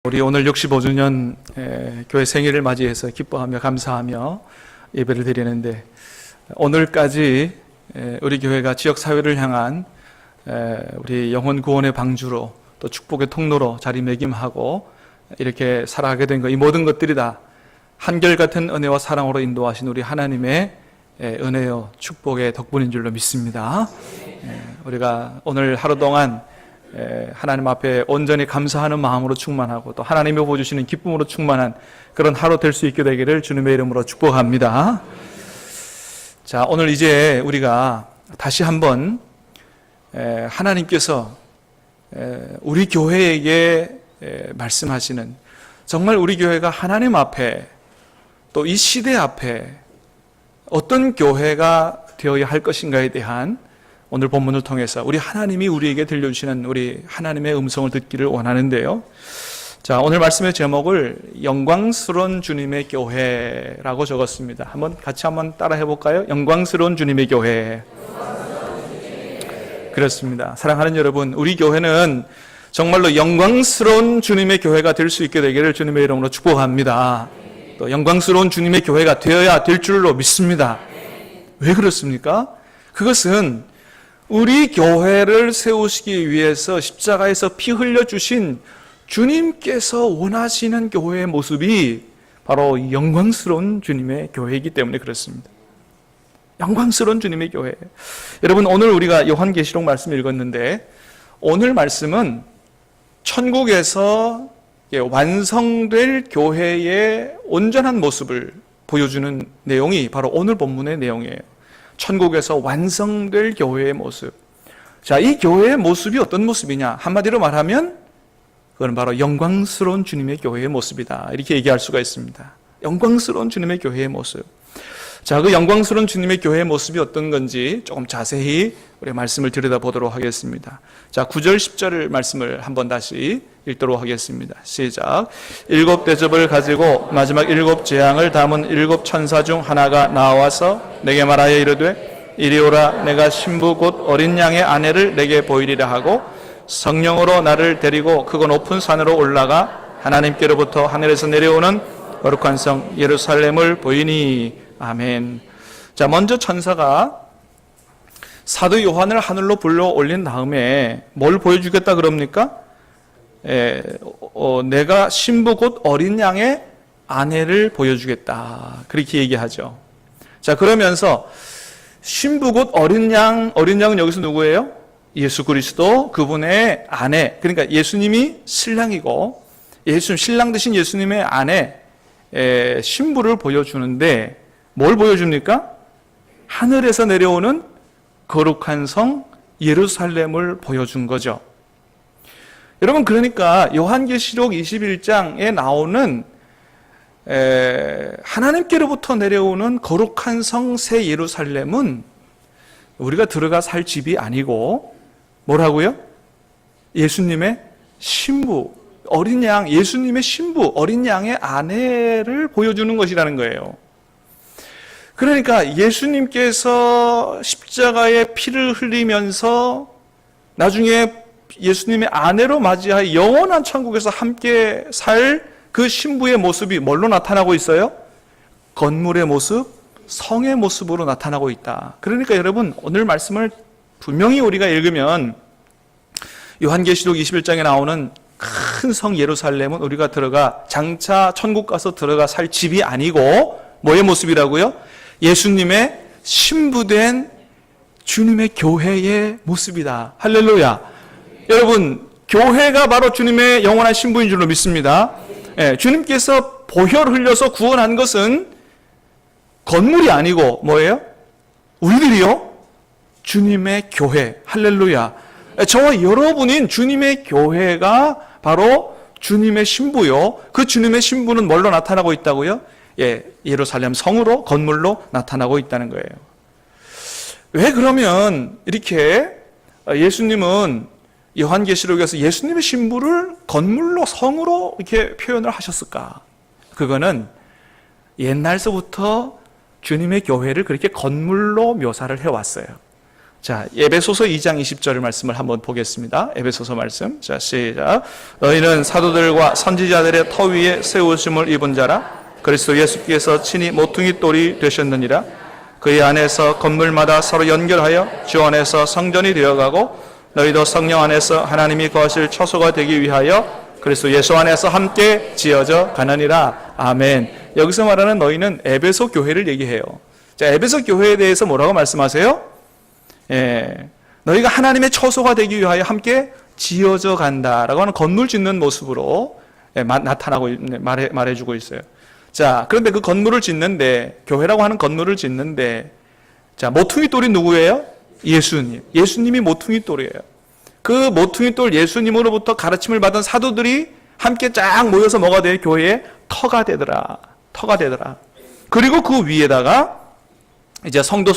우리 오늘 65주년 교회 생일을 맞이해서 기뻐하며 감사하며 예배를 드리는데, 오늘까지 우리 교회가 지역사회를 향한 우리 영혼 구원의 방주로 또 축복의 통로로 자리매김하고 이렇게 살아가게 된 것, 이 모든 것들이 다 한결같은 은혜와 사랑으로 인도하신 우리 하나님의 은혜요 축복의 덕분인 줄로 믿습니다. 우리가 오늘 하루 동안 하나님 앞에 온전히 감사하는 마음으로 충만하고 또 하나님이 보여주시는 기쁨으로 충만한 그런 하루 될 수 있게 되기를 주님의 이름으로 축복합니다. 자, 오늘 이제 우리가 다시 한번 하나님께서 우리 교회에게 말씀하시는, 정말 우리 교회가 하나님 앞에 또 이 시대 앞에 어떤 교회가 되어야 할 것인가에 대한 오늘 본문을 통해서 우리 하나님이 우리에게 들려주시는 우리 하나님의 음성을 듣기를 원하는데요. 자, 오늘 말씀의 제목을 영광스러운 주님의 교회라고 적었습니다. 같이 한번 따라 해볼까요? 영광스러운 주님의 교회. 그렇습니다. 사랑하는 여러분, 우리 교회는 정말로 영광스러운 주님의 교회가 될 수 있게 되기를 주님의 이름으로 축복합니다. 또 영광스러운 주님의 교회가 되어야 될 줄로 믿습니다. 왜 그렇습니까? 그것은 우리 교회를 세우시기 위해서 십자가에서 피 흘려주신 주님께서 원하시는 교회의 모습이 바로 영광스러운 주님의 교회이기 때문에 그렇습니다. 영광스러운 주님의 교회. 여러분, 오늘 우리가 요한계시록 말씀 읽었는데, 오늘 말씀은 천국에서 완성될 교회의 온전한 모습을 보여주는 내용이 바로 오늘 본문의 내용이에요. 천국에서 완성될 교회의 모습. 자, 이 교회의 모습이 어떤 모습이냐? 한마디로 말하면 그건 바로 영광스러운 주님의 교회의 모습이다, 이렇게 얘기할 수가 있습니다. 영광스러운 주님의 교회의 모습. 자, 그 영광스러운 주님의 교회의 모습이 어떤 건지 조금 자세히 우리 말씀을 들여다보도록 하겠습니다. 자, 9절 10절 말씀을 한번 다시 읽도록 하겠습니다. 시작. 7 대접을 가지고 마지막 7 재앙을 담은 7 천사 중 하나가 나와서 내게 말하여 이르되, 이리 오라. 내가 신부 곧 어린 양의 아내를 내게 보이리라 하고 성령으로 나를 데리고 크고 높은 산으로 올라가 하나님께로부터 하늘에서 내려오는 거룩한 성 예루살렘을 보이니. 아멘. 자, 먼저 천사가 사도 요한을 하늘로 불러 올린 다음에 뭘 보여주겠다 그럽니까? 내가 신부 곧 어린 양의 아내를 보여주겠다, 그렇게 얘기하죠. 자, 그러면서 신부 곧 어린 양은 여기서 누구예요? 예수 그리스도, 그분의 아내, 그러니까 예수님이 신랑이고 신랑 되신 예수님의 아내 신부를 보여주는데, 뭘 보여줍니까? 하늘에서 내려오는 거룩한 성 예루살렘을 보여준 거죠. 여러분, 그러니까 요한계시록 21장에 나오는 하나님께로부터 내려오는 거룩한 성 새 예루살렘은 우리가 들어가 살 집이 아니고 뭐라고요? 예수님의 신부, 어린 양, 예수님의 신부, 어린 양의 아내를 보여주는 것이라는 거예요. 그러니까 예수님께서 십자가에 피를 흘리면서 나중에 예수님의 아내로 맞이하여 영원한 천국에서 함께 살 그 신부의 모습이 뭘로 나타나고 있어요? 건물의 모습, 성의 모습으로 나타나고 있다. 그러니까 여러분, 오늘 말씀을 분명히 우리가 읽으면 요한계시록 21장에 나오는 큰 성 예루살렘은 우리가 장차 천국 가서 들어가 살 집이 아니고 뭐의 모습이라고요? 예수님의 신부된 주님의 교회의 모습이다. 할렐루야. 여러분, 교회가 바로 주님의 영원한 신부인 줄로 믿습니다. 주님께서 보혈 흘려서 구원한 것은 건물이 아니고 뭐예요? 우리들이요? 주님의 교회. 할렐루야. 저와 여러분인 주님의 교회가 바로 주님의 신부요. 그 주님의 신부는 뭘로 나타나고 있다고요? 예루살렘 성으로, 건물로 나타나고 있다는 거예요. 왜 그러면 이렇게 예수님은 요한계시록에서 예수님의 신부를 건물로, 성으로 이렇게 표현을 하셨을까? 그거는 옛날서부터 주님의 교회를 그렇게 건물로 묘사를 해왔어요. 자, 에베소서 2장 20절 말씀을 한번 보겠습니다. 에베소서 말씀. 자, 시작. 너희는 사도들과 선지자들의 터 위에 세우심을 입은 자라. 그리스도 예수께서 친히 모퉁이 돌이 되셨느니라. 그의 안에서 건물마다 서로 연결하여 주 안에서 성전이 되어가고 너희도 성령 안에서 하나님이 거하실 처소가 되기 위하여 그리스도 예수 안에서 함께 지어져 가느니라. 아멘. 여기서 말하는 너희는 에베소 교회를 얘기해요. 자, 에베소 교회에 대해서 뭐라고 말씀하세요? 너희가 하나님의 처소가 되기 위하여 함께 지어져 간다라고 하는 건물 짓는 모습으로 나타나고 말해주고 있어요. 자, 그런데 그 건물을 짓는데, 교회라고 하는 건물을 짓는데, 자, 모퉁이 돌이 누구예요? 예수님. 예수님이 모퉁이 돌이에요. 그 모퉁이 돌 예수님으로부터 가르침을 받은 사도들이 함께 쫙 모여서 뭐가 돼? 교회의 터가 되더라. 터가 되더라. 그리고 그 위에다가 이제 성도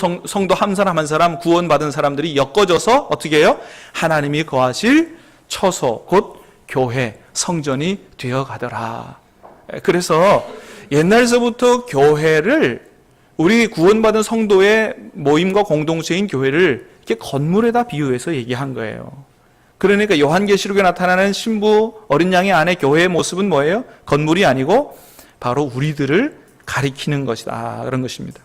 한 사람 한 사람 구원받은 사람들이 엮어져서 어떻게 해요? 하나님이 거하실 처소, 곧 교회, 성전이 되어가더라. 그래서 옛날서부터 교회를, 우리 구원받은 성도의 모임과 공동체인 교회를 이렇게 건물에다 비유해서 얘기한 거예요. 그러니까 요한계시록에 나타나는 신부 어린 양의 안에 교회의 모습은 뭐예요? 건물이 아니고 바로 우리들을 가리키는 것이다, 그런 것입니다.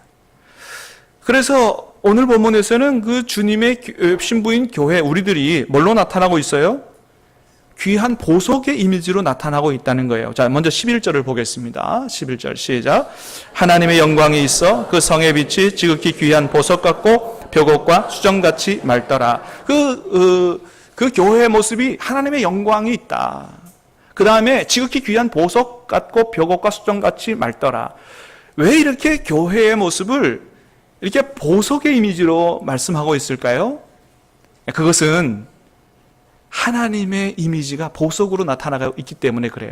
그래서 오늘 본문에서는 그 주님의 신부인 교회, 우리들이 뭘로 나타나고 있어요? 귀한 보석의 이미지로 나타나고 있다는 거예요. 자, 먼저 11절을 보겠습니다. 11절 시작. 하나님의 영광이 있어 그 성의 빛이 지극히 귀한 보석 같고 벽옥과 수정같이 맑더라. 그 교회의 모습이 하나님의 영광이 있다. 그 다음에 지극히 귀한 보석 같고 벽옥과 수정같이 맑더라. 왜 이렇게 교회의 모습을 이렇게 보석의 이미지로 말씀하고 있을까요? 그것은 하나님의 이미지가 보석으로 나타나고 있기 때문에 그래요.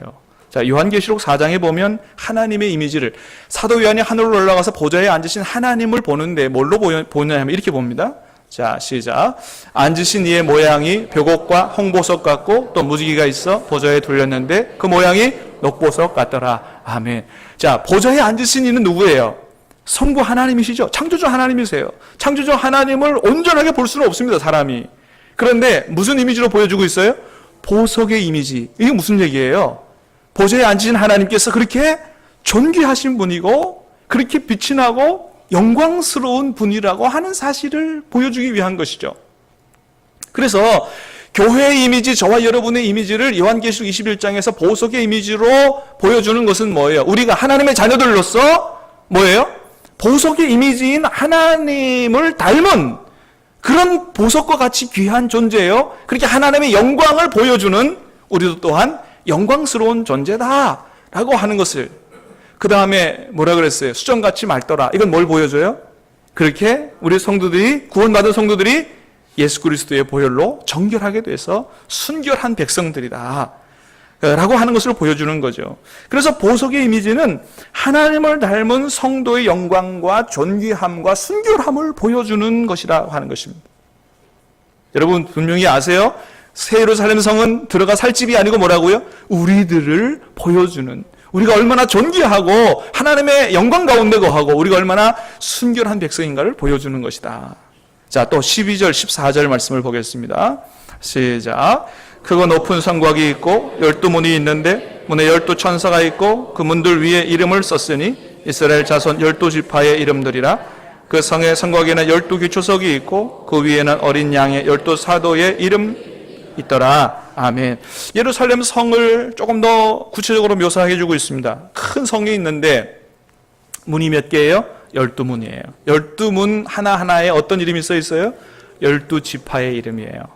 자, 요한계시록 4장에 보면 하나님의 이미지를, 사도 요한이 하늘로 올라가서 보좌에 앉으신 하나님을 보는데 뭘로 보냐 하면 이렇게 봅니다. 자, 시작. 앉으신 이의 모양이 벽옥과 홍보석 같고 또 무지개가 있어 보좌에 둘렸는데 그 모양이 녹보석 같더라. 아멘. 자, 보좌에 앉으신 이는 누구예요? 성부 하나님이시죠. 창조주 하나님이세요. 창조주 하나님을 온전하게 볼 수는 없습니다, 사람이. 그런데 무슨 이미지로 보여주고 있어요? 보석의 이미지. 이게 무슨 얘기예요? 보좌에 앉으신 하나님께서 그렇게 존귀하신 분이고 그렇게 빛이 나고 영광스러운 분이라고 하는 사실을 보여주기 위한 것이죠. 그래서 교회의 이미지, 저와 여러분의 이미지를 요한계시록 21장에서 보석의 이미지로 보여주는 것은 뭐예요? 우리가 하나님의 자녀들로서 뭐예요? 보석의 이미지인 하나님을 닮은 그런 보석과 같이 귀한 존재예요. 그렇게 하나님의 영광을 보여주는 우리도 또한 영광스러운 존재다라고 하는 것을, 그 다음에 뭐라 그랬어요? 수정같이 맑더라. 이건 뭘 보여줘요? 그렇게 우리 성도들이, 구원받은 성도들이 예수 그리스도의 보혈로 정결하게 돼서 순결한 백성들이다 라고 하는 것을 보여주는 거죠. 그래서 보석의 이미지는 하나님을 닮은 성도의 영광과 존귀함과 순결함을 보여주는 것이라고 하는 것입니다. 여러분 분명히 아세요? 새 예루살렘 성은 들어가 살 집이 아니고 뭐라고요? 우리들을 보여주는, 우리가 얼마나 존귀하고 하나님의 영광 가운데 거하고 우리가 얼마나 순결한 백성인가를 보여주는 것이다. 자, 또 12절 14절 말씀을 보겠습니다. 시작. 크고 높은 성곽이 있고 12문이 있는데 문에 12천사가 있고 그 문들 위에 이름을 썼으니 이스라엘 자손 12지파의 이름들이라. 그 성의 성곽에는 12기초석이 있고 그 위에는 어린 양의 12사도의 이름 있더라. 아멘. 예루살렘 성을 조금 더 구체적으로 묘사해 주고 있습니다. 큰 성이 있는데 문이 몇 개예요? 12문이에요. 12문 하나하나에 어떤 이름이 써 있어요? 12지파의 이름이에요.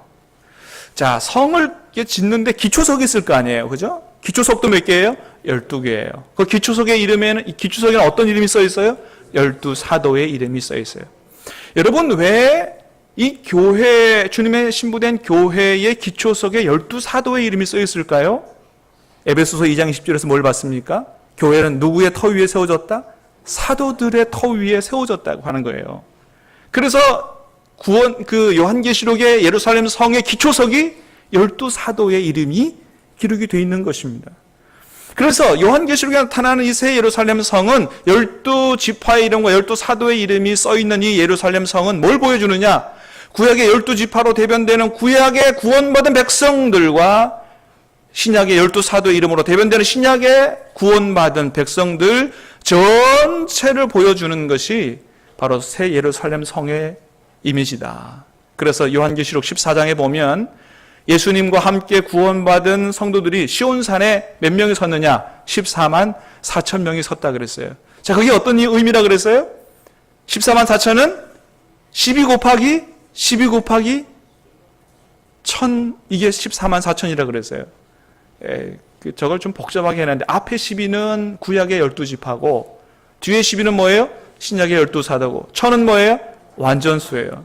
자, 성을 짓는데 기초석이 있을 거 아니에요. 그죠? 기초석도 몇 개예요? 12개예요. 그 기초석의 이름에는, 기초석에는 어떤 이름이 써 있어요? 12사도의 이름이 써 있어요. 여러분, 왜 이 교회, 주님의 신부된 교회의 기초석에 12사도의 이름이 써 있을까요? 에베소서 2장 20절에서 뭘 봤습니까? 교회는 누구의 터 위에 세워졌다? 사도들의 터 위에 세워졌다고 하는 거예요. 그래서 요한계시록의 예루살렘 성의 기초석이 12사도의 이름이 기록이 되어 있는 것입니다. 그래서 요한계시록에 나타나는 이 새 예루살렘 성은 12지파의 이름과 12사도의 이름이 써 있는 이 예루살렘 성은 뭘 보여주느냐? 구약의 12지파로 대변되는 구약의 구원받은 백성들과 신약의 12사도의 이름으로 대변되는 신약의 구원받은 백성들 전체를 보여주는 것이 바로 새 예루살렘 성의 이미지다. 그래서 요한계시록 14장에 보면 예수님과 함께 구원받은 성도들이 시온산에 몇 명이 섰느냐? 14만 4천 명이 섰다 그랬어요. 자, 그게 어떤 의미라 그랬어요? 14만 4천은 12 곱하기 1000, 이게 14만 4천이라 그랬어요. 저걸 좀 복잡하게 해놨는데 앞에 12는 구약의 12지파고 뒤에 12는 뭐예요? 신약의 12사도고 1000은 뭐예요? 완전수예요.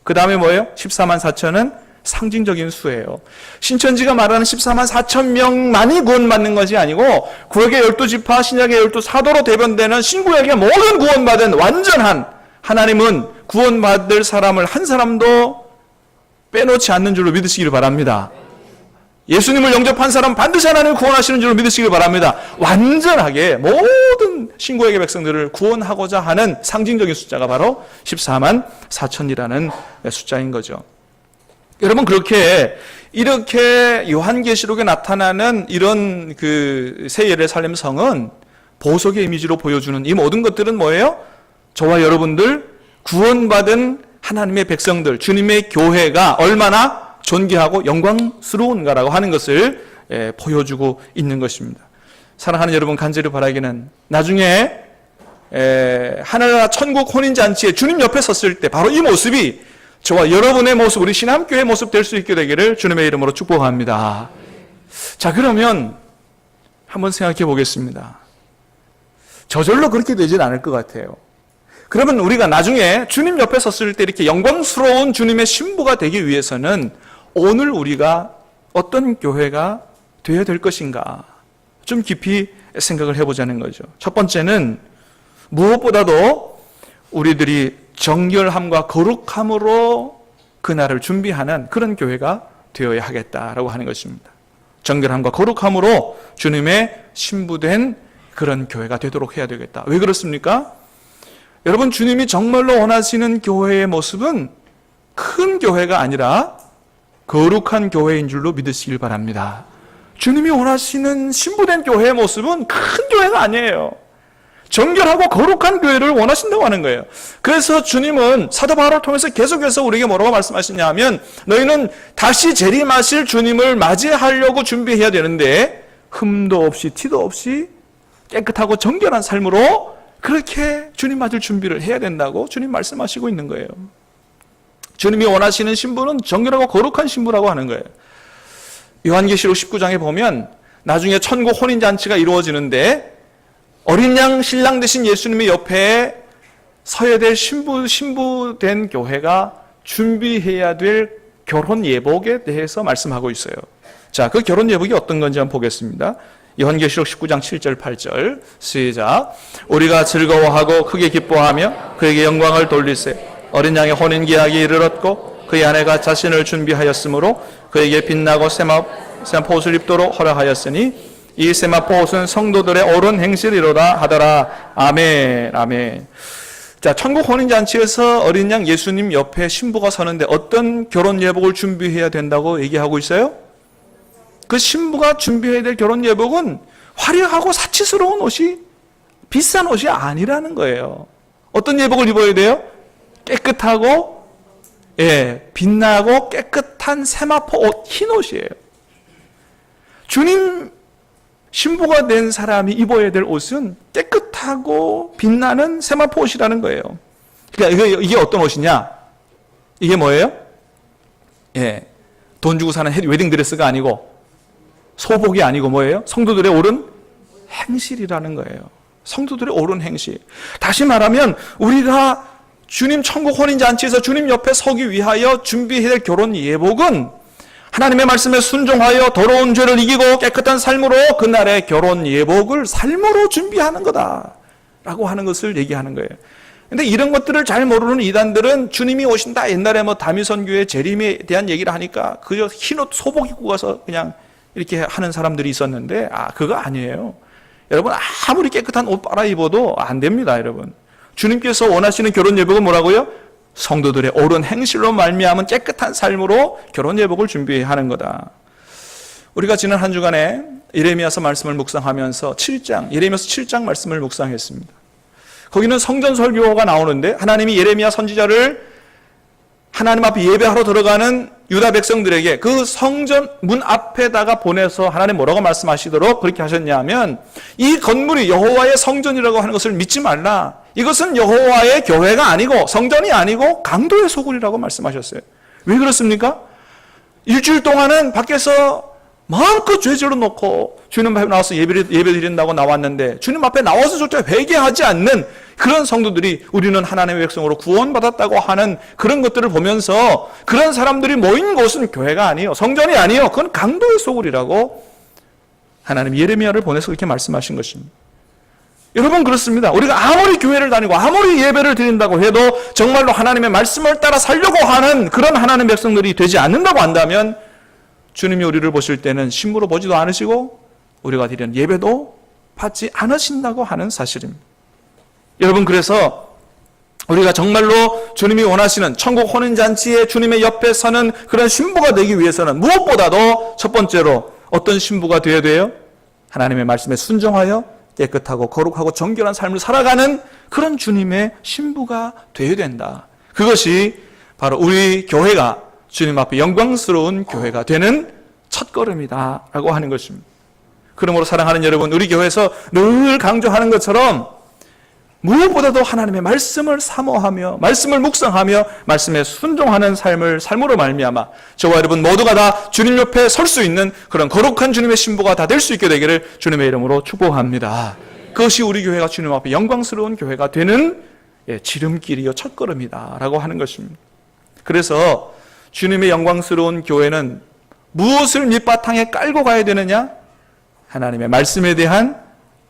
그 다음에 뭐예요? 14만 4천은 상징적인 수예요. 신천지가 말하는 14만 4천 명만이 구원받는 것이 아니고 구약의 12지파, 신약의 12사도로 대변되는 신구약의 모든 구원받은 완전한 하나님은 구원받을 사람을 한 사람도 빼놓지 않는 줄로 믿으시기를 바랍니다. 예수님을 영접한 사람 반드시 하나님을 구원하시는 줄로 믿으시길 바랍니다. 완전하게 모든 신구약의 백성들을 구원하고자 하는 상징적인 숫자가 바로 14만 4천이라는 숫자인 거죠. 여러분, 이렇게 요한계시록에 나타나는 이런 새 예루살렘 성은 보석의 이미지로 보여주는 이 모든 것들은 뭐예요? 저와 여러분들 구원받은 하나님의 백성들, 주님의 교회가 얼마나 존귀하고 영광스러운가라고 하는 것을 보여주고 있는 것입니다. 사랑하는 여러분, 간절히 바라기는 나중에 하늘나라 천국 혼인잔치에 주님 옆에 섰을 때 바로 이 모습이 저와 여러분의 모습, 우리 신함교회의 모습 될 수 있게 되기를 주님의 이름으로 축복합니다. 자, 그러면 한번 생각해 보겠습니다. 저절로 그렇게 되진 않을 것 같아요. 그러면 우리가 나중에 주님 옆에 섰을 때 이렇게 영광스러운 주님의 신부가 되기 위해서는 오늘 우리가 어떤 교회가 되어야 될 것인가 좀 깊이 생각을 해보자는 거죠. 첫 번째는 무엇보다도 우리들이 정결함과 거룩함으로 그날을 준비하는 그런 교회가 되어야 하겠다라고 하는 것입니다. 정결함과 거룩함으로 주님의 신부된 그런 교회가 되도록 해야 되겠다. 왜 그렇습니까? 여러분, 주님이 정말로 원하시는 교회의 모습은 큰 교회가 아니라 거룩한 교회인 줄로 믿으시길 바랍니다. 주님이 원하시는 신부된 교회의 모습은 큰 교회가 아니에요. 정결하고 거룩한 교회를 원하신다고 하는 거예요. 그래서 주님은 사도 바울을 통해서 계속해서 우리에게 뭐라고 말씀하시냐 하면 너희는 다시 재림하실 주님을 맞이하려고 준비해야 되는데 흠도 없이 티도 없이 깨끗하고 정결한 삶으로 그렇게 주님 맞을 준비를 해야 된다고 주님 말씀하시고 있는 거예요. 주님이 원하시는 신부는 정결하고 거룩한 신부라고 하는 거예요. 요한계시록 19장에 보면 나중에 천국 혼인잔치가 이루어지는데 어린 양 신랑 되신 예수님의 옆에 서야 될 신부된 교회가 준비해야 될 결혼 예복에 대해서 말씀하고 있어요. 자, 그 결혼 예복이 어떤 건지 한번 보겠습니다. 요한계시록 19장 7절 8절 시작. 우리가 즐거워하고 크게 기뻐하며 그에게 영광을 돌리세. 어린 양의 혼인 기약이 이르렀고 그의 아내가 자신을 준비하였으므로 그에게 빛나고 세마포 옷을 입도록 허락하였으니 이 세마포 옷은 성도들의 옳은 행실이로다 하더라. 아멘. 아멘. 자, 천국 혼인잔치에서 어린 양 예수님 옆에 신부가 서는데 어떤 결혼 예복을 준비해야 된다고 얘기하고 있어요? 그 신부가 준비해야 될 결혼 예복은 화려하고 사치스러운 옷이, 비싼 옷이 아니라는 거예요. 어떤 예복을 입어야 돼요? 깨끗하고 빛나고 깨끗한 세마포 옷, 흰 옷이에요. 주님 신부가 된 사람이 입어야 될 옷은 깨끗하고 빛나는 세마포 옷이라는 거예요. 그러니까 이게 어떤 옷이냐? 이게 뭐예요? 돈 주고 사는 웨딩드레스가 아니고 소복이 아니고 뭐예요? 성도들의 옳은 행실이라는 거예요. 성도들의 옳은 행실. 다시 말하면 우리가 주님 천국 혼인잔치에서 주님 옆에 서기 위하여 준비해야 될 결혼 예복은 하나님의 말씀에 순종하여 더러운 죄를 이기고 깨끗한 삶으로 그날의 결혼 예복을 삶으로 준비하는 거다라고 하는 것을 얘기하는 거예요. 근데 이런 것들을 잘 모르는 이단들은 주님이 오신다, 옛날에 다미선교회 재림에 대한 얘기를 하니까 그저 흰옷 소복 입고 가서 그냥 이렇게 하는 사람들이 있었는데 그거 아니에요. 여러분, 아무리 깨끗한 옷 빨아 입어도 안 됩니다. 여러분, 주님께서 원하시는 결혼 예복은 뭐라고요? 성도들의 옳은 행실로 말미암은 깨끗한 삶으로 결혼 예복을 준비하는 거다. 우리가 지난 한 주간에 예레미야서 말씀을 묵상하면서 예레미야서 7장 말씀을 묵상했습니다. 거기는 성전 설교가 나오는데 하나님이 예레미야 선지자를 하나님 앞에 예배하러 들어가는 유다 백성들에게 그 성전 문 앞에다가 보내서 하나님 뭐라고 말씀하시도록 그렇게 하셨냐면, 이 건물이 여호와의 성전이라고 하는 것을 믿지 말라. 이것은 여호와의 교회가 아니고 성전이 아니고 강도의 소굴이라고 말씀하셨어요. 왜 그렇습니까? 일주일 동안은 밖에서 마음껏 죄질러 놓고 주님 앞에 나와서 예배 드린다고 나왔는데, 주님 앞에 나와서조차 회개하지 않는 그런 성도들이 우리는 하나님의 백성으로 구원받았다고 하는 그런 것들을 보면서, 그런 사람들이 모인 곳은 교회가 아니에요, 성전이 아니에요, 그건 강도의 소굴이라고 하나님 예레미야를 보내서 그렇게 말씀하신 것입니다. 여러분, 그렇습니다. 우리가 아무리 교회를 다니고 아무리 예배를 드린다고 해도 정말로 하나님의 말씀을 따라 살려고 하는 그런 하나님의 백성들이 되지 않는다고 한다면, 주님이 우리를 보실 때는 신부로 보지도 않으시고 우리가 드리는 예배도 받지 않으신다고 하는 사실입니다. 여러분, 그래서 우리가 정말로 주님이 원하시는 천국 혼인잔치에 주님의 옆에 서는 그런 신부가 되기 위해서는 무엇보다도 첫 번째로 어떤 신부가 되어야 돼요? 하나님의 말씀에 순종하여 깨끗하고 거룩하고 정결한 삶을 살아가는 그런 주님의 신부가 되어야 된다. 그것이 바로 우리 교회가 주님 앞에 영광스러운 교회가 되는 첫걸음이다라고 하는 것입니다. 그러므로 사랑하는 여러분, 우리 교회에서 늘 강조하는 것처럼 무엇보다도 하나님의 말씀을 사모하며 말씀을 묵상하며 말씀에 순종하는 삶으로 말미암아 저와 여러분 모두가 다 주님 옆에 설 수 있는 그런 거룩한 주님의 신부가 다 될 수 있게 되기를 주님의 이름으로 축복합니다. 그것이 우리 교회가 주님 앞에 영광스러운 교회가 되는 지름길이요 첫걸음이다라고 하는 것입니다. 그래서 주님의 영광스러운 교회는 무엇을 밑바탕에 깔고 가야 되느냐? 하나님의 말씀에 대한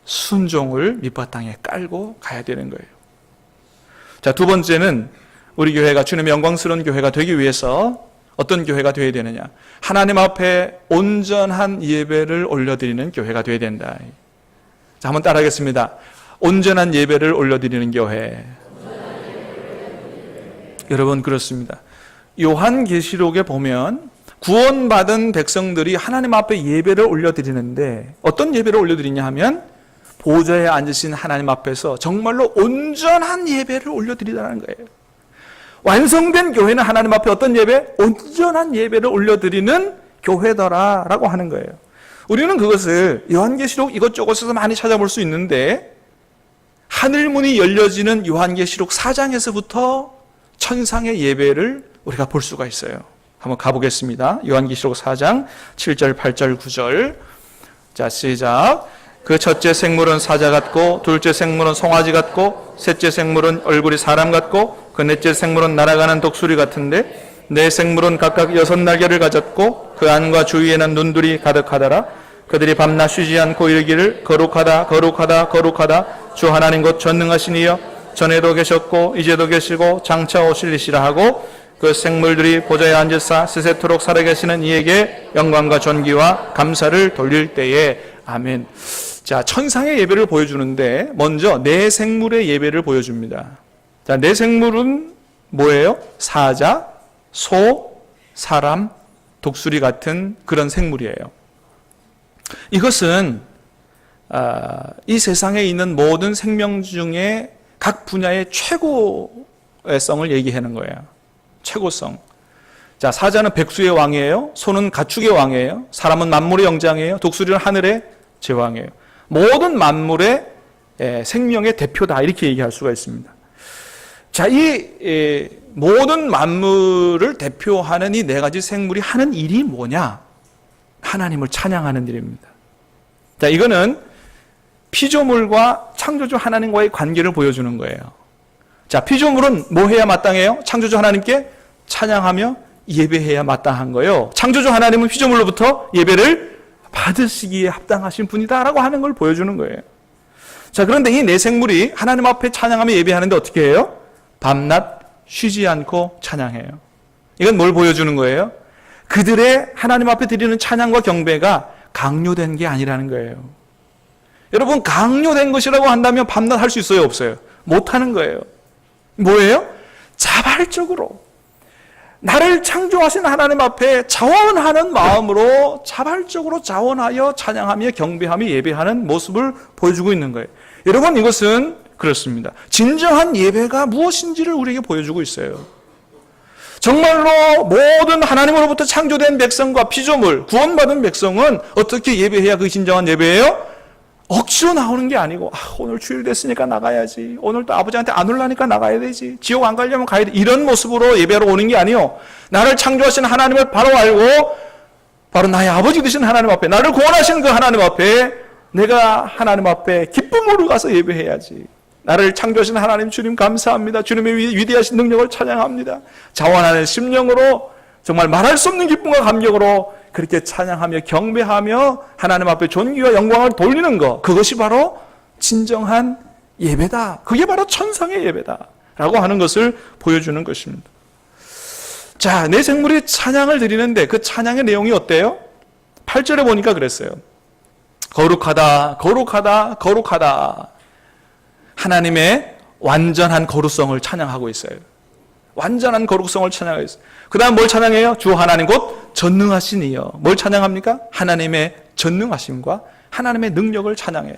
순종을 밑바탕에 깔고 가야 되는 거예요. 자, 두 번째는 우리 교회가 주님의 영광스러운 교회가 되기 위해서 어떤 교회가 되어야 되느냐? 하나님 앞에 온전한 예배를 올려드리는 교회가 되어야 된다. 자, 한번 따라하겠습니다. 온전한 예배를 올려드리는 교회. 여러분, 그렇습니다. 요한계시록에 보면 구원받은 백성들이 하나님 앞에 예배를 올려드리는데 어떤 예배를 올려드리냐 하면 보좌에 앉으신 하나님 앞에서 정말로 온전한 예배를 올려드리라는 거예요. 완성된 교회는 하나님 앞에 어떤 예배? 온전한 예배를 올려드리는 교회더라라고 하는 거예요. 우리는 그것을 요한계시록 이것저것에서 많이 찾아볼 수 있는데, 하늘문이 열려지는 요한계시록 4장에서부터 천상의 예배를 우리가 볼 수가 있어요. 한번 가보겠습니다. 요한계시록 4장 7절, 8절, 9절. 자, 시작. 그 첫째 생물은 사자 같고, 둘째 생물은 송아지 같고, 셋째 생물은 얼굴이 사람 같고, 그 넷째 생물은 날아가는 독수리 같은데, 네 생물은 각각 6날개를 가졌고, 그 안과 주위에는 눈들이 가득하더라. 그들이 밤낮 쉬지 않고 이르기를 거룩하다 거룩하다 거룩하다 주 하나님 곧 전능하신 이여 전에도 계셨고 이제도 계시고 장차 오실 이시라 하고, 그 생물들이 보좌에 앉으사 세세토록 살아계시는 이에게 영광과 존귀와 감사를 돌릴 때에 아멘. 자, 천상의 예배를 보여주는데 먼저 네 생물의 예배를 보여줍니다. 자, 네 생물은 뭐예요? 사자, 소, 사람, 독수리 같은 그런 생물이에요. 이것은 이 세상에 있는 모든 생명 중에 각 분야의 최고성을 얘기하는 거예요. 최고성. 자, 사자는 백수의 왕이에요. 소는 가축의 왕이에요. 사람은 만물의 영장이에요. 독수리는 하늘의 제왕이에요. 모든 만물의 생명의 대표다, 이렇게 얘기할 수가 있습니다. 자, 이 모든 만물을 대표하는 이 네 가지 생물이 하는 일이 뭐냐? 하나님을 찬양하는 일입니다. 자, 이거는 피조물과 창조주 하나님과의 관계를 보여주는 거예요. 자, 피조물은 뭐 해야 마땅해요? 창조주 하나님께 찬양하며 예배해야 마땅한 거예요. 창조주 하나님은 피조물로부터 예배를 받으시기에 합당하신 분이다라고 하는 걸 보여주는 거예요. 자, 그런데 이 네 생물이 하나님 앞에 찬양하며 예배하는데 어떻게 해요? 밤낮 쉬지 않고 찬양해요. 이건 뭘 보여주는 거예요? 그들의 하나님 앞에 드리는 찬양과 경배가 강요된 게 아니라는 거예요. 여러분, 강요된 것이라고 한다면 밤낮 할 수 있어요, 없어요? 못하는 거예요. 뭐예요? 자발적으로 나를 창조하신 하나님 앞에 자원하는 마음으로 자발적으로 자원하여 찬양하며 경배하며 예배하는 모습을 보여주고 있는 거예요. 여러분, 이것은 그렇습니다. 진정한 예배가 무엇인지를 우리에게 보여주고 있어요. 정말로 모든 하나님으로부터 창조된 백성과 피조물, 구원받은 백성은 어떻게 예배해야 그게 진정한 예배예요? 억지로 나오는 게 아니고, 오늘 주일 됐으니까 나가야지. 오늘 또 아버지한테 안 올라니까 나가야 되지. 지옥 안 가려면 가야 돼. 이런 모습으로 예배하러 오는 게 아니요. 나를 창조하신 하나님을 바로 알고, 바로 나의 아버지 되신 하나님 앞에, 나를 구원하신 그 하나님 앞에, 내가 하나님 앞에 기쁨으로 가서 예배해야지. 나를 창조하신 하나님 주님 감사합니다. 주님의 위대하신 능력을 찬양합니다. 자원하는 심령으로 정말 말할 수 없는 기쁨과 감격으로 그렇게 찬양하며 경배하며 하나님 앞에 존귀와 영광을 돌리는 것, 그것이 바로 진정한 예배다. 그게 바로 천상의 예배다라고 하는 것을 보여주는 것입니다. 자, 내 생물이 찬양을 드리는데 그 찬양의 내용이 어때요? 8절에 보니까 그랬어요. 거룩하다, 거룩하다, 거룩하다. 하나님의 완전한 거룩성을 찬양하고 있어요. 완전한 거룩성을 찬양하고 있어요. 그 다음 뭘 찬양해요? 주 하나님 곧 전능하신 이여. 뭘 찬양합니까? 하나님의 전능하심과 하나님의 능력을 찬양해요.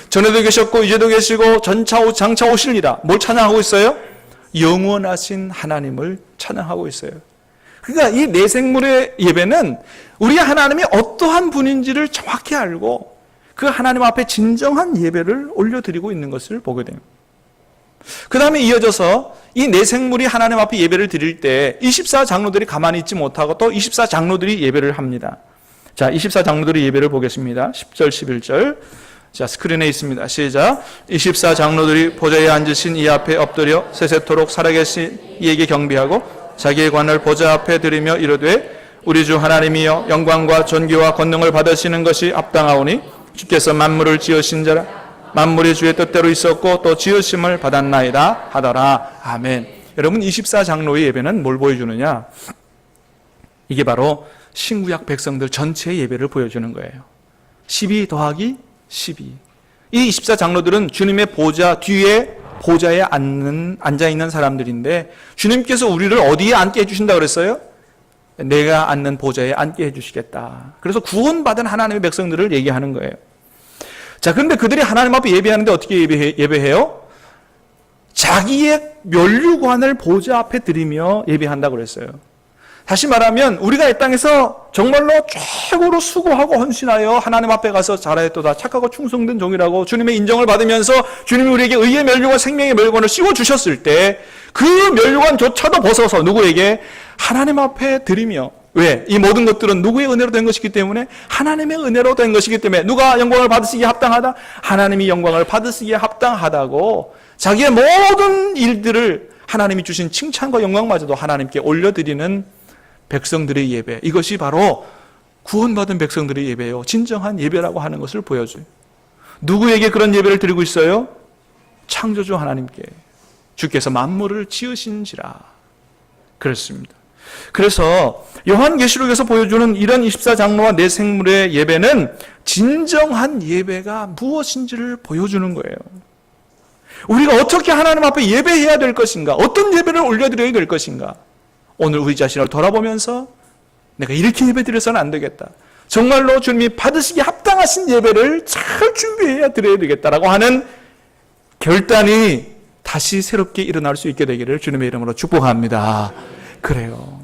전에도 계셨고 이제도 계시고 장차 오실니라. 뭘 찬양하고 있어요? 영원하신 하나님을 찬양하고 있어요. 그러니까 이 내생물의 예배는 우리 하나님이 어떠한 분인지를 정확히 알고 그 하나님 앞에 진정한 예배를 올려드리고 있는 것을 보게 됩니다. 그 다음에 이어져서 이 내생물이 하나님 앞에 예배를 드릴 때 24장로들이 가만히 있지 못하고 또 24장로들이 예배를 합니다. 자, 24장로들이 예배를 보겠습니다. 10절, 11절. 자, 스크린에 있습니다. 시작. 24장로들이 보좌에 앉으신 이 앞에 엎드려 세세토록 살아계신 이에게 경배하고 자기의 관을 보좌 앞에 드리며 이르되 우리 주 하나님이여 영광과 존귀와 권능을 받으시는 것이 합당하오니 주께서 만물을 지으신 자라 만물이 주의 뜻대로 있었고 또 지으심을 받았나이다 하더라. 아멘. 여러분, 24장로의 예배는 뭘 보여주느냐? 이게 바로 신구약 백성들 전체의 예배를 보여주는 거예요. 12 더하기 12. 이 24장로들은 주님의 보좌 뒤에 보좌에 앉아있는 사람들인데 주님께서 우리를 어디에 앉게 해주신다 그랬어요? 내가 앉는 보좌에 앉게 해주시겠다. 그래서 구원받은 하나님의 백성들을 얘기하는 거예요. 자, 그런데 그들이 하나님 앞에 예배하는데 어떻게 예배해요? 자기의 면류관을 보좌 앞에 드리며 예배한다고 그랬어요. 다시 말하면 우리가 이 땅에서 정말로 최고로 수고하고 헌신하여 하나님 앞에 가서 잘하였도다 착하고 충성된 종이라고 주님의 인정을 받으면서 주님이 우리에게 의의 면류관 생명의 면류관을 씌워주셨을 때 그 면류관조차도 벗어서 누구에게? 하나님 앞에 드리며. 왜? 이 모든 것들은 누구의 은혜로 된 것이기 때문에 하나님의 은혜로 된 것이기 때문에 누가 영광을 받으시기에 합당하다? 하나님이 영광을 받으시기에 합당하다고 자기의 모든 일들을 하나님이 주신 칭찬과 영광마저도 하나님께 올려드리는 백성들의 예배, 이것이 바로 구원받은 백성들의 예배예요. 진정한 예배라고 하는 것을 보여줘요. 누구에게 그런 예배를 드리고 있어요? 창조주 하나님께. 주께서 만물을 지으신지라. 그렇습니다. 그래서 요한계시록에서 보여주는 이런 24장로와 내생물의 예배는 진정한 예배가 무엇인지를 보여주는 거예요. 우리가 어떻게 하나님 앞에 예배해야 될 것인가? 어떤 예배를 올려드려야 될 것인가? 오늘 우리 자신을 돌아보면서 내가 이렇게 예배드려서는 안 되겠다. 정말로 주님이 받으시기에 합당하신 예배를 잘 준비해야 드려야 되겠다라고 하는 결단이 다시 새롭게 일어날 수 있게 되기를 주님의 이름으로 축복합니다. 그래요.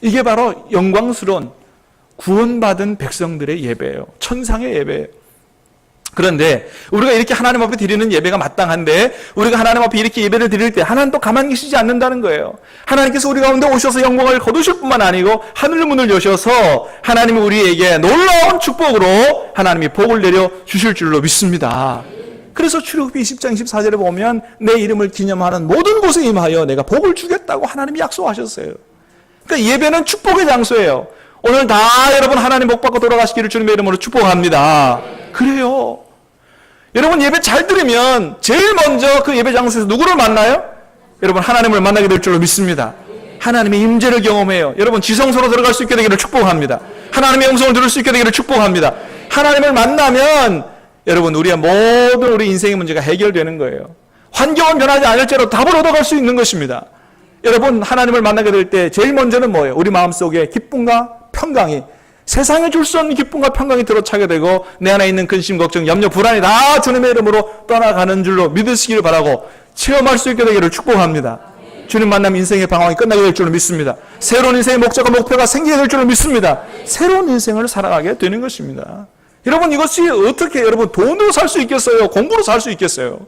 이게 바로 영광스러운 구원받은 백성들의 예배예요. 천상의 예배예요. 그런데 우리가 이렇게 하나님 앞에 드리는 예배가 마땅한데 우리가 하나님 앞에 이렇게 예배를 드릴 때 하나님 또 가만히 계시지 않는다는 거예요. 하나님께서 우리 가운데 오셔서 영광을 거두실 뿐만 아니고 하늘 문을 여셔서 하나님이 우리에게 놀라운 축복으로 하나님이 복을 내려 주실 줄로 믿습니다. 그래서 출애굽기 20장 24절에 보면 내 이름을 기념하는 모든 곳에 임하여 내가 복을 주겠다고 하나님이 약속하셨어요. 그러니까 예배는 축복의 장소예요. 오늘 다 여러분 하나님 복 받고 돌아가시기를 주님의 이름으로 축복합니다. 그래요. 여러분 예배 잘 들으면 제일 먼저 그 예배 장소에서 누구를 만나요? 여러분 하나님을 만나게 될 줄로 믿습니다. 하나님의 임재를 경험해요. 여러분 지성소로 들어갈 수 있게 되기를 축복합니다. 하나님의 음성을 들을 수 있게 되기를 축복합니다. 하나님을 만나면 여러분 우리의 모든 우리 인생의 문제가 해결되는 거예요. 환경은 변하지 않을지라도 답을 얻어갈 수 있는 것입니다. 여러분, 하나님을 만나게 될 때 제일 먼저는 뭐예요? 우리 마음속에 기쁨과 평강이, 세상에 줄 수 없는 기쁨과 평강이 들어차게 되고 내 안에 있는 근심, 걱정, 염려, 불안이 다 주님의 이름으로 떠나가는 줄로 믿으시기를 바라고 체험할 수 있게 되기를 축복합니다. 주님 만나면 인생의 방황이 끝나게 될 줄로 믿습니다. 새로운 인생의 목적과 목표가 생기게 될 줄로 믿습니다. 새로운 인생을 살아가게 되는 것입니다. 여러분, 이것이 어떻게 여러분 돈으로 살 수 있겠어요? 공부로 살 수 있겠어요?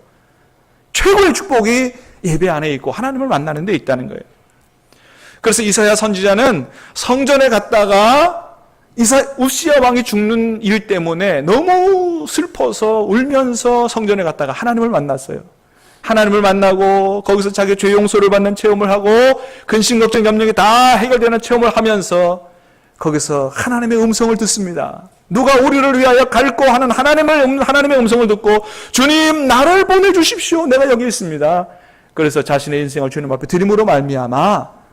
최고의 축복이 예배 안에 있고 하나님을 만나는 데 있다는 거예요. 그래서 이사야 선지자는 성전에 갔다가 우시야 왕이 죽는 일 때문에 너무 슬퍼서 울면서 성전에 갔다가 하나님을 만났어요. 하나님을 만나고 거기서 자기 죄 용서를 받는 체험을 하고 근심, 걱정, 염려이 다 해결되는 체험을 하면서 거기서 하나님의 음성을 듣습니다. 누가 우리를 위하여 갈고 하는 하나님의 음성을 듣고 주님, 나를 보내주십시오. 내가 여기 있습니다. 그래서 자신의 인생을 주님 앞에 드림으로 말미암아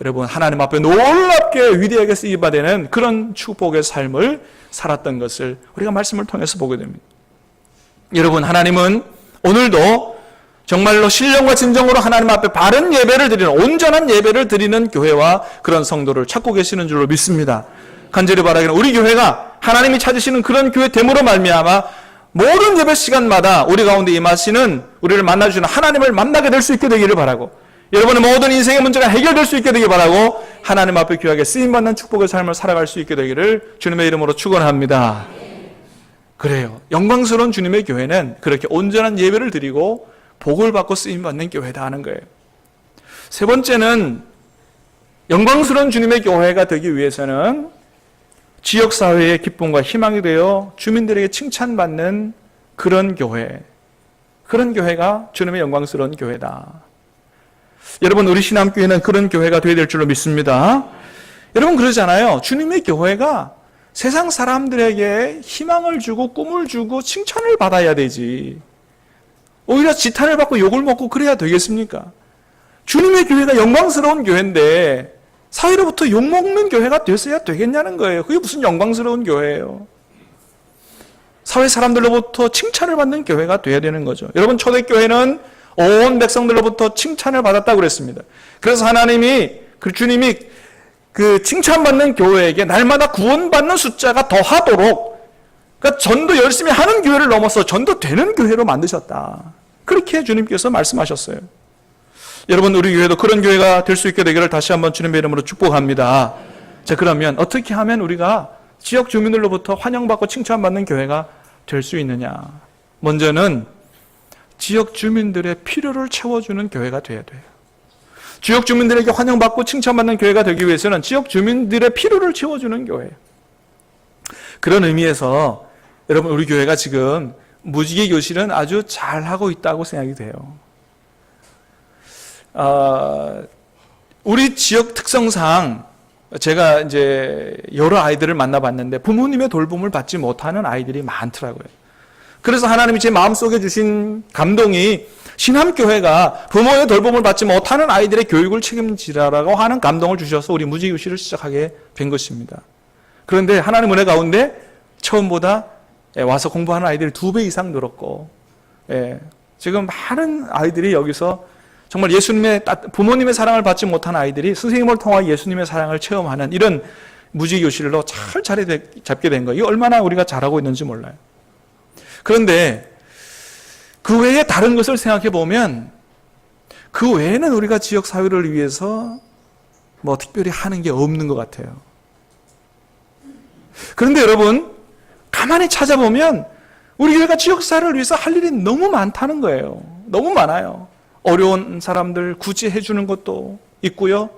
여러분, 하나님 앞에 놀랍게 위대하게 쓰임받아 되는 그런 축복의 삶을 살았던 것을 우리가 말씀을 통해서 보게 됩니다. 여러분, 하나님은 오늘도 정말로 신령과 진정으로 하나님 앞에 바른 예배를 드리는, 온전한 예배를 드리는 교회와 그런 성도를 찾고 계시는 줄로 믿습니다. 간절히 바라기는 우리 교회가 하나님이 찾으시는 그런 교회 됨으로 말미암아 모든 예배 시간마다 우리 가운데 임하시는, 우리를 만나주시는 하나님을 만나게 될 수 있게 되기를 바라고, 여러분의 모든 인생의 문제가 해결될 수 있게 되길 바라고, 하나님 앞에 귀하게 쓰임받는 축복의 삶을 살아갈 수 있게 되기를 주님의 이름으로 축원합니다. 그래요. 영광스러운 주님의 교회는 그렇게 온전한 예배를 드리고 복을 받고 쓰임받는 교회다 하는 거예요. 세 번째는 영광스러운 주님의 교회가 되기 위해서는 지역사회의 기쁨과 희망이 되어 주민들에게 칭찬받는 그런 교회, 그런 교회가 주님의 영광스러운 교회다. 여러분, 우리 신암교회는 그런 교회가 되어야 될 줄로 믿습니다. 여러분, 그러잖아요. 주님의 교회가 세상 사람들에게 희망을 주고 꿈을 주고 칭찬을 받아야 되지, 오히려 지탄을 받고 욕을 먹고 그래야 되겠습니까? 주님의 교회가 영광스러운 교회인데 사회로부터 욕먹는 교회가 됐어야 되겠냐는 거예요. 그게 무슨 영광스러운 교회예요? 사회 사람들로부터 칭찬을 받는 교회가 돼야 되는 거죠. 여러분, 초대교회는 온 백성들로부터 칭찬을 받았다고 그랬습니다. 그래서 하나님이, 주님이 그 칭찬받는 교회에게 날마다 구원받는 숫자가 더하도록, 그러니까 전도 열심히 하는 교회를 넘어서 전도되는 교회로 만드셨다. 그렇게 주님께서 말씀하셨어요. 여러분, 우리 교회도 그런 교회가 될 수 있게 되기를 다시 한번 주님의 이름으로 축복합니다. 자, 그러면 어떻게 하면 우리가 지역 주민들로부터 환영받고 칭찬받는 교회가 될 수 있느냐? 먼저는 지역 주민들의 필요를 채워주는 교회가 되어야 돼요. 지역 주민들에게 환영받고 칭찬받는 교회가 되기 위해서는 지역 주민들의 필요를 채워주는 교회. 그런 의미에서 여러분, 우리 교회가 지금 무지개 교실은 아주 잘하고 있다고 생각이 돼요. 우리 지역 특성상 제가 이제 여러 아이들을 만나봤는데 부모님의 돌봄을 받지 못하는 아이들이 많더라고요. 그래서 하나님이 제 마음속에 주신 감동이 신암교회가 부모의 돌봄을 받지 못하는 아이들의 교육을 책임지라고 하는 감동을 주셔서 우리 무지교실을 시작하게 된 것입니다. 그런데 하나님 은혜 가운데 처음보다 와서 공부하는 아이들이 2배 이상 늘었고, 지금 많은 아이들이 여기서 정말 부모님의 사랑을 받지 못한 아이들이 선생님을 통해 예수님의 사랑을 체험하는 이런 무지교실로 잘 자리 잡게 된 거예요. 이거 얼마나 우리가 잘하고 있는지 몰라요. 그런데 그 외에 다른 것을 생각해 보면 그 외에는 우리가 지역 사회를 위해서 뭐 특별히 하는 게 없는 것 같아요. 그런데 여러분, 가만히 찾아보면 우리 교회가 지역 사회를 위해서 할 일이 너무 많다는 거예요. 너무 많아요. 어려운 사람들 구제해 주는 것도 있고요.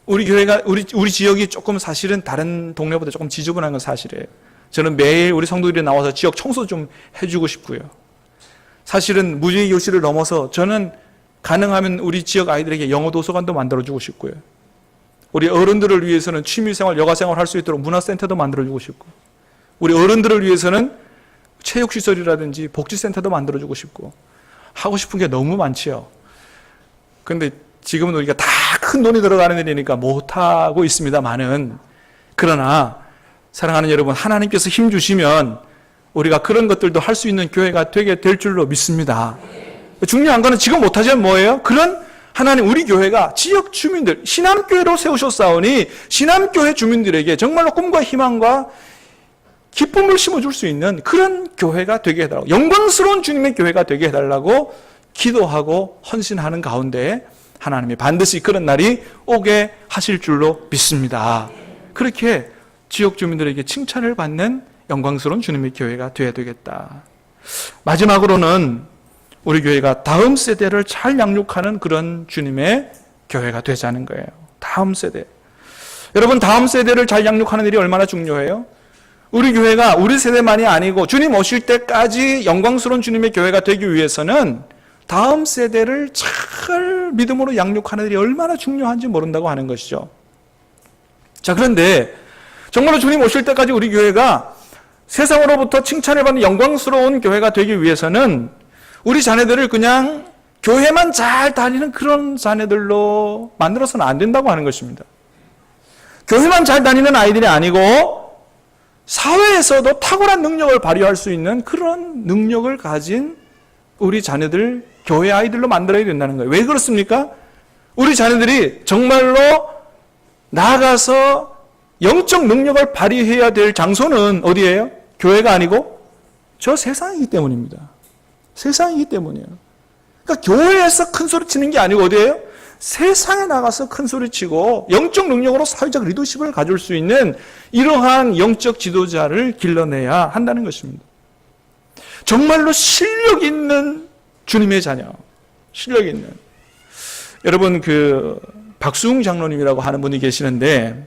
우리 교회가 우리 지역이 조금 사실은 다른 동네보다 조금 지저분한 건 사실이에요. 저는 매일 우리 성도들이 나와서 지역 청소 좀 해주고 싶고요. 사실은 무지개 교실을 넘어서 저는 가능하면 우리 지역 아이들에게 영어 도서관도 만들어주고 싶고요. 우리 어른들을 위해서는 취미생활, 여가생활 할 수 있도록 문화센터도 만들어주고 싶고, 우리 어른들을 위해서는 체육시설이라든지 복지센터도 만들어주고 싶고, 하고 싶은 게 너무 많지요. 그런데 지금은 우리가 다 큰 돈이 들어가는 일이니까 못하고 있습니다만은, 그러나 사랑하는 여러분, 하나님께서 힘 주시면 우리가 그런 것들도 할 수 있는 교회가 되게 될 줄로 믿습니다. 중요한 거는 지금 못하지만 뭐예요? 그런 하나님 우리 교회가 지역 주민들, 신암교회로 세우셨사오니 신암교회 주민들에게 정말로 꿈과 희망과 기쁨을 심어줄 수 있는 그런 교회가 되게 해달라고, 영광스러운 주님의 교회가 되게 해달라고 기도하고 헌신하는 가운데 하나님이 반드시 그런 날이 오게 하실 줄로 믿습니다. 그렇게 지역 주민들에게 칭찬을 받는 영광스러운 주님의 교회가 되어야 되겠다. 마지막으로는 우리 교회가 다음 세대를 잘 양육하는 그런 주님의 교회가 되자는 거예요. 다음 세대. 여러분, 다음 세대를 잘 양육하는 일이 얼마나 중요해요? 우리 교회가 우리 세대만이 아니고 주님 오실 때까지 영광스러운 주님의 교회가 되기 위해서는 다음 세대를 잘 믿음으로 양육하는 일이 얼마나 중요한지 모른다고 하는 것이죠. 자, 그런데 정말로 주님 오실 때까지 우리 교회가 세상으로부터 칭찬을 받는 영광스러운 교회가 되기 위해서는 우리 자녀들을 그냥 교회만 잘 다니는 그런 자녀들로 만들어서는 안 된다고 하는 것입니다. 교회만 잘 다니는 아이들이 아니고 사회에서도 탁월한 능력을 발휘할 수 있는 그런 능력을 가진 우리 자녀들, 교회 아이들로 만들어야 된다는 거예요. 왜 그렇습니까? 우리 자녀들이 정말로 나아가서 영적 능력을 발휘해야 될 장소는 어디예요? 교회가 아니고 저 세상이기 때문입니다. 세상이기 때문이에요. 그러니까 교회에서 큰 소리 치는 게 아니고 어디예요? 세상에 나가서 큰 소리 치고 영적 능력으로 사회적 리더십을 가질 수 있는 이러한 영적 지도자를 길러내야 한다는 것입니다. 정말로 실력 있는 주님의 자녀, 실력 있는. 여러분, 박수웅 장로님이라고 하는 분이 계시는데,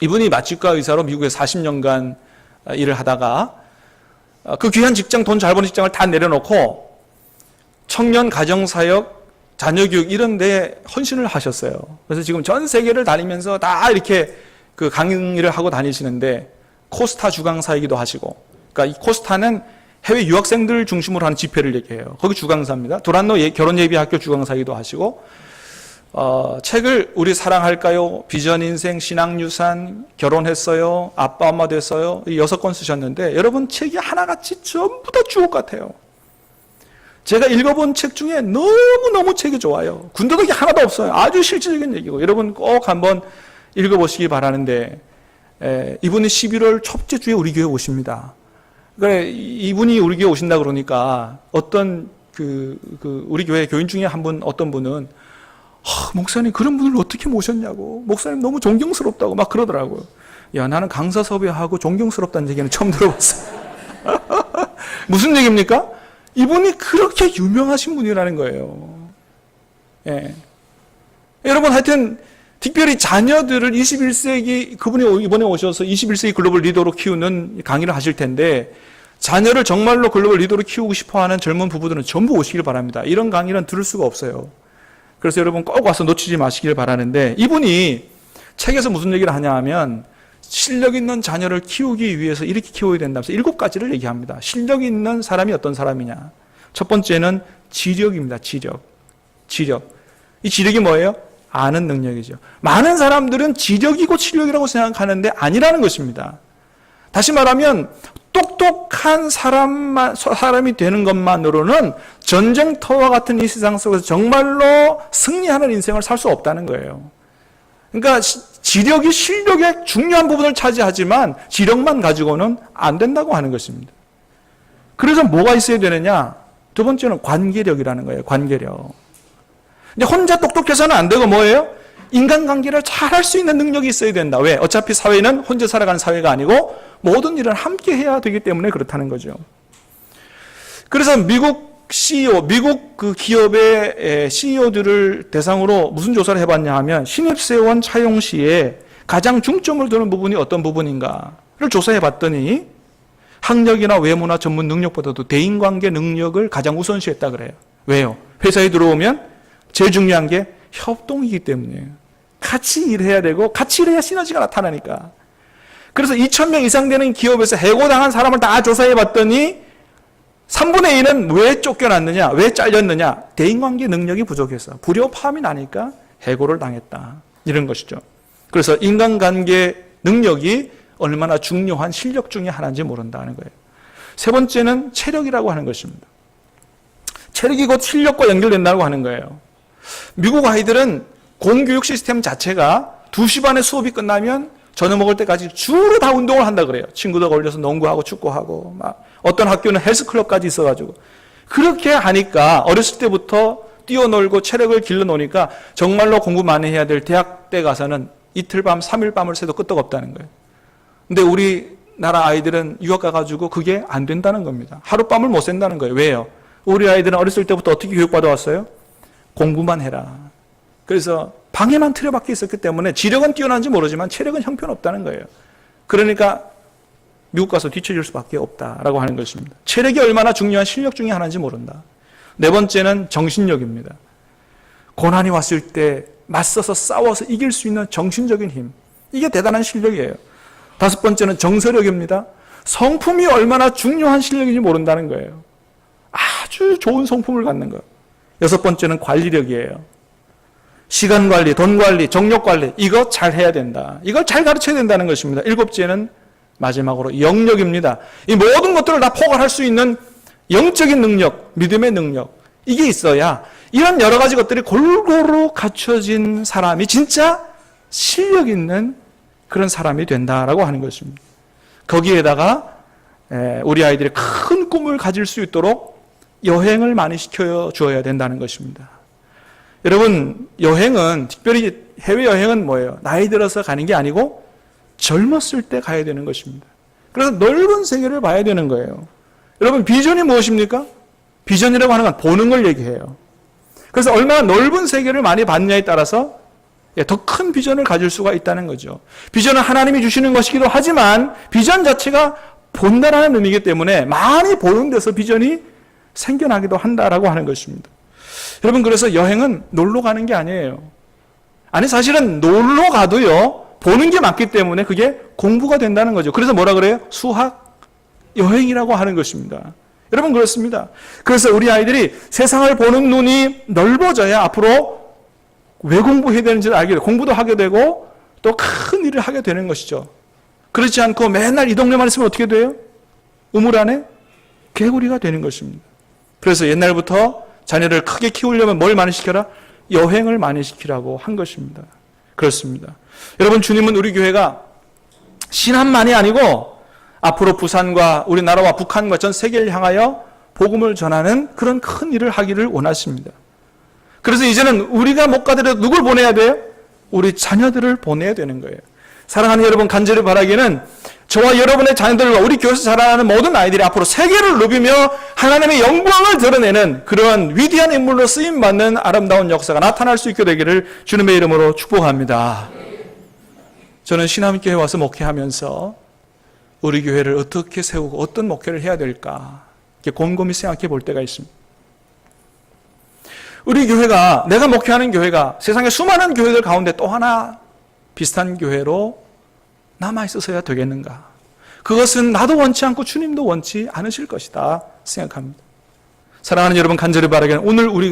이분이 마취과 의사로 미국에 40년간 일을 하다가 그 귀한 직장, 돈 잘 버는 직장을 다 내려놓고 청년 가정사역, 자녀교육 이런 데 헌신을 하셨어요. 그래서 지금 전 세계를 다니면서 다 이렇게 그 강의를 하고 다니시는데, 코스타 주강사이기도 하시고, 그러니까 이 코스타는 해외 유학생들 중심으로 하는 집회를 얘기해요. 거기 주강사입니다. 두란노 결혼예비학교 주강사이기도 하시고, 책을 우리 사랑할까요? 비전인생, 신앙유산, 결혼했어요, 아빠 엄마 됐어요, 6권 쓰셨는데, 여러분 책이 하나같이 전부 다 주옥 같아요. 제가 읽어본 책 중에 너무너무 책이 좋아요. 군더더기 하나도 없어요. 아주 실질적인 얘기고, 여러분 꼭 한번 읽어보시기 바라는데, 이분이 11월 첫째 주에 우리 교회 오십니다. 그래, 이분이 우리 교회 오신다 그러니까 어떤 우리 교회 교인 중에 어떤 분은 목사님 그런 분을 어떻게 모셨냐고, 목사님 너무 존경스럽다고 막 그러더라고요. 야, 나는 강사 섭외하고 존경스럽다는 얘기는 처음 들어봤어요. 무슨 얘기입니까? 이분이 그렇게 유명하신 분이라는 거예요. 예. 여러분, 하여튼 특별히 자녀들을 21세기, 그분이 이번에 오셔서 21세기 글로벌 리더로 키우는 강의를 하실 텐데, 자녀를 정말로 글로벌 리더로 키우고 싶어하는 젊은 부부들은 전부 오시길 바랍니다. 이런 강의는 들을 수가 없어요. 그래서 여러분 꼭 와서 놓치지 마시길 바라는데, 이분이 책에서 무슨 얘기를 하냐 하면, 실력 있는 자녀를 키우기 위해서 이렇게 키워야 된다면서 7가지를 얘기합니다. 실력 있는 사람이 어떤 사람이냐. 첫 번째는 지력입니다. 지력. 이 지력이 뭐예요? 아는 능력이죠. 많은 사람들은 지력이고 실력이라고 생각하는데 아니라는 것입니다. 다시 말하면 똑똑한 사람이 되는 것만으로는 전쟁터와 같은 이 세상 속에서 정말로 승리하는 인생을 살 수 없다는 거예요. 그러니까 지력이 실력의 중요한 부분을 차지하지만 지력만 가지고는 안 된다고 하는 것입니다. 그래서 뭐가 있어야 되느냐? 두 번째는 관계력이라는 거예요. 관계력. 근데 혼자 똑똑해서는 안 되고 뭐예요? 인간관계를 잘 할 수 있는 능력이 있어야 된다. 왜? 어차피 사회는 혼자 살아가는 사회가 아니고 모든 일을 함께 해야 되기 때문에 그렇다는 거죠. 그래서 미국 그 기업의 CEO들을 대상으로 무슨 조사를 해봤냐 하면, 신입사원 차용 시에 가장 중점을 두는 부분이 어떤 부분인가를 조사해봤더니 학력이나 외모나 전문 능력보다도 대인관계 능력을 가장 우선시했다 그래요. 왜요? 회사에 들어오면 제일 중요한 게 협동이기 때문이에요. 같이 일해야 되고 같이 일해야 시너지가 나타나니까. 그래서 2,000명 이상 되는 기업에서 해고당한 사람을 다 조사해봤더니 3분의 1은 왜 쫓겨났느냐, 왜 잘렸느냐, 대인관계 능력이 부족해서 불협화음이 나니까 해고를 당했다, 이런 것이죠. 그래서 인간관계 능력이 얼마나 중요한 실력 중에 하나인지 모른다는 거예요. 세 번째는 체력이라고 하는 것입니다. 체력이 곧 실력과 연결된다고 하는 거예요. 미국 아이들은 공교육 시스템 자체가 2시 반에 수업이 끝나면 저녁 먹을 때까지 주로 다 운동을 한다 그래요. 친구들 걸려서 농구하고 축구하고 막 어떤 학교는 헬스클럽까지 있어가지고 그렇게 하니까 어렸을 때부터 뛰어놀고 체력을 길러놓으니까 정말로 공부 많이 해야 될 대학 때 가서는 이틀 밤 3일 밤을 새도 끄떡없다는 거예요. 근데 우리나라 아이들은 유학 가가지고 그게 안 된다는 겁니다. 하룻밤을 못 샌다는 거예요. 왜요? 우리 아이들은 어렸을 때부터 어떻게 교육받아왔어요? 공부만 해라. 그래서 방에만 틀어박혀 있었기 때문에 지력은 뛰어난지 모르지만 체력은 형편없다는 거예요. 그러니까 미국 가서 뒤처질 수밖에 없다라고 하는 것입니다. 체력이 얼마나 중요한 실력 중에 하나인지 모른다. 네 번째는 정신력입니다. 고난이 왔을 때 맞서서 싸워서 이길 수 있는 정신적인 힘. 이게 대단한 실력이에요. 다섯 번째는 정서력입니다. 성품이 얼마나 중요한 실력인지 모른다는 거예요. 아주 좋은 성품을 갖는 것. 여섯 번째는 관리력이에요. 시간 관리, 돈 관리, 정력 관리, 이거 잘 해야 된다. 이걸 잘 가르쳐야 된다는 것입니다. 일곱째는 마지막으로 영력입니다. 이 모든 것들을 다 포괄할 수 있는 영적인 능력, 믿음의 능력, 이게 있어야 이런 여러 가지 것들이 골고루 갖춰진 사람이 진짜 실력 있는 그런 사람이 된다라고 하는 것입니다. 거기에다가 우리 아이들이 큰 꿈을 가질 수 있도록 여행을 많이 시켜주어야 된다는 것입니다. 여러분, 여행은, 특별히 해외여행은 뭐예요? 나이 들어서 가는 게 아니고 젊었을 때 가야 되는 것입니다. 그래서 넓은 세계를 봐야 되는 거예요. 여러분, 비전이 무엇입니까? 비전이라고 하는 건 보는 걸 얘기해요. 그래서 얼마나 넓은 세계를 많이 봤냐에 따라서 더 큰 비전을 가질 수가 있다는 거죠. 비전은 하나님이 주시는 것이기도 하지만 비전 자체가 본다라는 의미이기 때문에 많이 보는 데서 비전이 생겨나기도 한다라고 하는 것입니다. 여러분, 그래서 여행은 놀러 가는 게 아니에요. 아니, 사실은 놀러 가도요, 보는 게 많기 때문에 그게 공부가 된다는 거죠. 그래서 뭐라 그래요? 수학, 여행이라고 하는 것입니다. 여러분, 그렇습니다. 그래서 우리 아이들이 세상을 보는 눈이 넓어져야 앞으로 왜 공부해야 되는지를 알게 되고, 공부도 하게 되고, 또 큰 일을 하게 되는 것이죠. 그렇지 않고 맨날 이 동네만 있으면 어떻게 돼요? 우물 안에 개구리가 되는 것입니다. 그래서 옛날부터 자녀를 크게 키우려면 뭘 많이 시켜라? 여행을 많이 시키라고 한 것입니다. 그렇습니다. 여러분, 주님은 우리 교회가 신함만이 아니고 앞으로 부산과 우리나라와 북한과 전 세계를 향하여 복음을 전하는 그런 큰 일을 하기를 원하십니다. 그래서 이제는 우리가 못 가더라도 누굴 보내야 돼요? 우리 자녀들을 보내야 되는 거예요. 사랑하는 여러분, 간절히 바라기는 저와 여러분의 자녀들과 우리 교회에서 자라나는 모든 아이들이 앞으로 세계를 누비며 하나님의 영광을 드러내는 그런 위대한 인물로 쓰임받는 아름다운 역사가 나타날 수 있게 되기를 주님의 이름으로 축복합니다. 저는 신함교회 와서 목회하면서 우리 교회를 어떻게 세우고 어떤 목회를 해야 될까 이렇게 곰곰이 생각해 볼 때가 있습니다. 우리 교회가, 내가 목회하는 교회가 세상의 수많은 교회들 가운데 또 하나 비슷한 교회로 남아있어서야 되겠는가? 그것은 나도 원치 않고 주님도 원치 않으실 것이다 생각합니다. 사랑하는 여러분, 간절히 바라기는 오늘 우리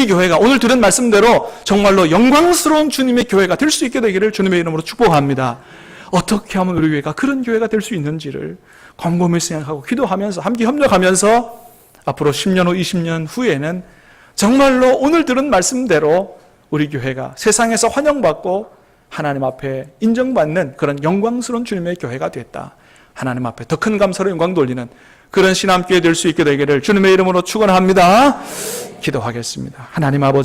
교회가 오늘 들은 말씀대로 정말로 영광스러운 주님의 교회가 될 수 있게 되기를 주님의 이름으로 축복합니다. 어떻게 하면 우리 교회가 그런 교회가 될 수 있는지를 곰곰이 생각하고 기도하면서 함께 협력하면서 앞으로 10년 후 20년 후에는 정말로 오늘 들은 말씀대로 우리 교회가 세상에서 환영받고 하나님 앞에 인정받는 그런 영광스러운 주님의 교회가 됐다. 하나님 앞에 더 큰 감사로 영광 돌리는 그런 신함교회 될 수 있게 되기를 주님의 이름으로 축원합니다. 기도하겠습니다. 하나님 아버지,